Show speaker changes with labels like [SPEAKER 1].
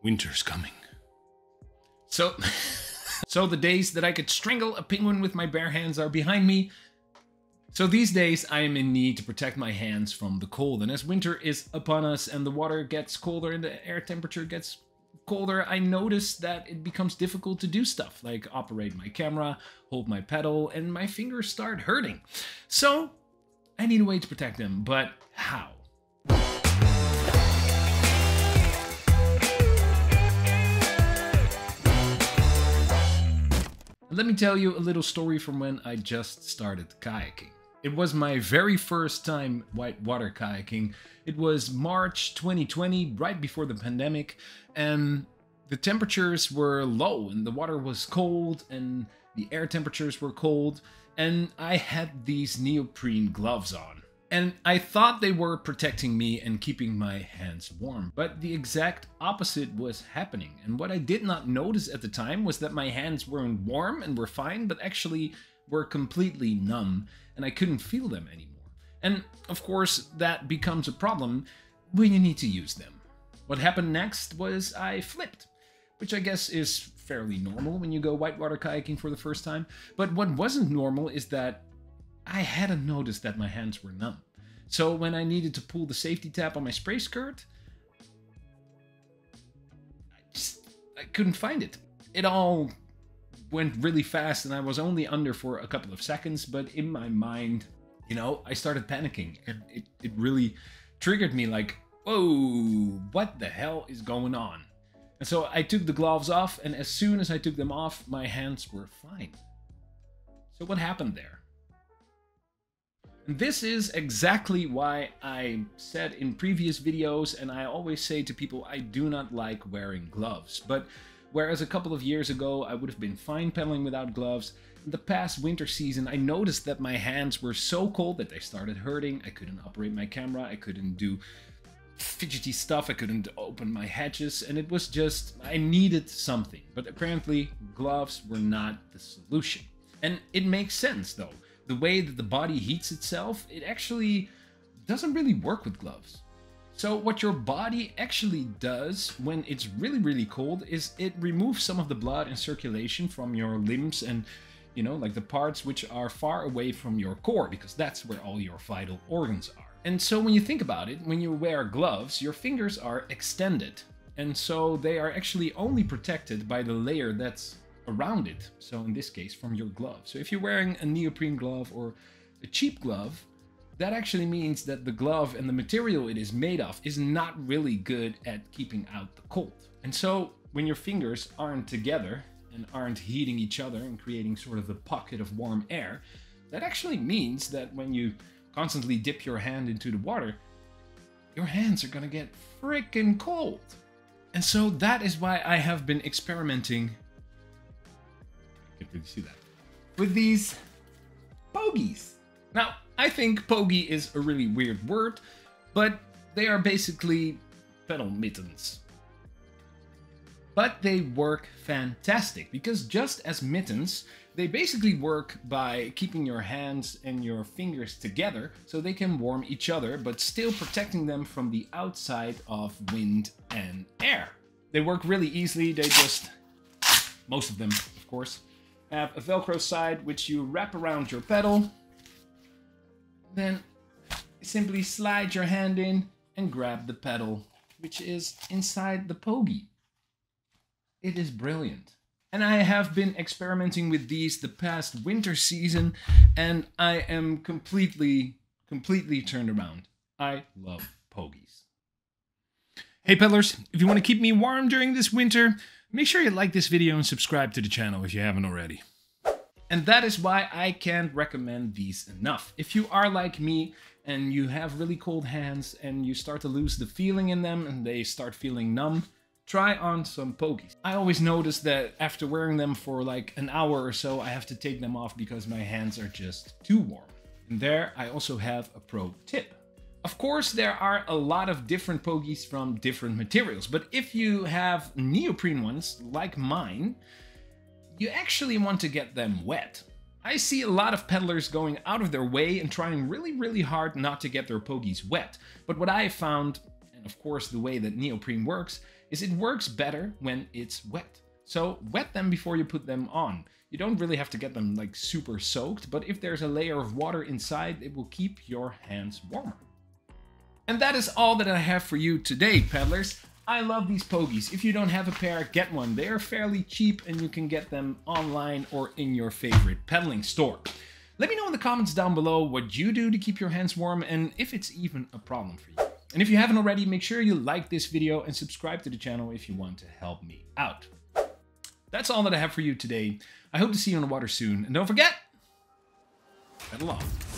[SPEAKER 1] Winter's coming. So the days that I could strangle a penguin with my bare hands are behind me. So these days I am in need to protect my hands from the cold. And as winter is upon us and the water gets colder and the air temperature gets colder, I notice that it becomes difficult to do stuff like operate my camera, hold my pedal, and my fingers start hurting. So I need a way to protect them, but how? Let me tell you a little story from when I just started kayaking. It was my very first time whitewater kayaking. It was March 2020, right before the pandemic, and the temperatures were low and the water was cold and the air temperatures were cold, and I had these neoprene gloves on. And I thought they were protecting me and keeping my hands warm, but the exact opposite was happening. And what I did not notice at the time was that my hands weren't warm and were fine, but actually were completely numb, and I couldn't feel them anymore. And of course, that becomes a problem when you need to use them. What happened next was I flipped, which I guess is fairly normal when you go whitewater kayaking for the first time. But what wasn't normal is that I hadn't noticed that my hands were numb. So when I needed to pull the safety tab on my spray skirt, I couldn't find it. It all went really fast and I was only under for a couple of seconds, but in my mind, you know, I started panicking, and it really triggered me like, whoa, what the hell is going on? And so I took the gloves off, and as soon as I took them off, my hands were fine. So what happened there? And this is exactly why I said in previous videos, and I always say to people, I do not like wearing gloves. But whereas a couple of years ago I would have been fine pedaling without gloves, in the past winter season I noticed that my hands were so cold that they started hurting. I couldn't operate my camera, I couldn't do fidgety stuff, I couldn't open my hatches, and it was just, I needed something. But apparently gloves were not the solution. And it makes sense though. The way that the body heats itself, it actually doesn't really work with gloves. So what your body actually does when it's really cold is it removes some of the blood and circulation from your limbs and, you know, like the parts which are far away from your core, because that's where all your vital organs are. And so when you think about it, when you wear gloves, your fingers are extended. And so they are actually only protected by the layer that's around it. So in this case, from your glove. So if you're wearing a neoprene glove or a cheap glove, that actually means that the glove and the material it is made of is not really good at keeping out the cold. And so when your fingers aren't together and aren't heating each other and creating sort of a pocket of warm air, that actually means that when you constantly dip your hand into the water, your hands are gonna get freaking cold. And so that is why I have been experimenting, I can't really see that, with these Pogies. Now, I think pogie is a really weird word, but they are basically pedal mittens. But they work fantastic, because just as mittens, they basically work by keeping your hands and your fingers together so they can warm each other, but still protecting them from the outside of wind and air. They work really easily. They just, most of them, of course, have a Velcro side which you wrap around your pedal. Then simply slide your hand in and grab the pedal, which is inside the Pogie. It is brilliant. And I have been experimenting with these the past winter season, and I am completely turned around. I love Pogies. Hey peddlers, if you want to keep me warm during this winter, make sure you like this video and subscribe to the channel if you haven't already. And that is why I can't recommend these enough. If you are like me and you have really cold hands and you start to lose the feeling in them and they start feeling numb, try on some Pogies. I always notice that after wearing them for like an hour or so, I have to take them off because my hands are just too warm. And there I also have a pro tip. Of course, there are a lot of different Pogies from different materials, but if you have neoprene ones like mine, you actually want to get them wet. I see a lot of peddlers going out of their way and trying really hard not to get their Pogies wet. But what I have found, and of course the way that neoprene works, is it works better when it's wet. So wet them before you put them on. You don't really have to get them like super soaked, but if there's a layer of water inside, it will keep your hands warmer. And that is all that I have for you today, paddlers. I love these Pogies. If you don't have a pair, get one. They are fairly cheap and you can get them online or in your favorite paddling store. Let me know in the comments down below what you do to keep your hands warm and if it's even a problem for you. And if you haven't already, make sure you like this video and subscribe to the channel if you want to help me out. That's all that I have for you today. I hope to see you on the water soon. And don't forget, paddle on.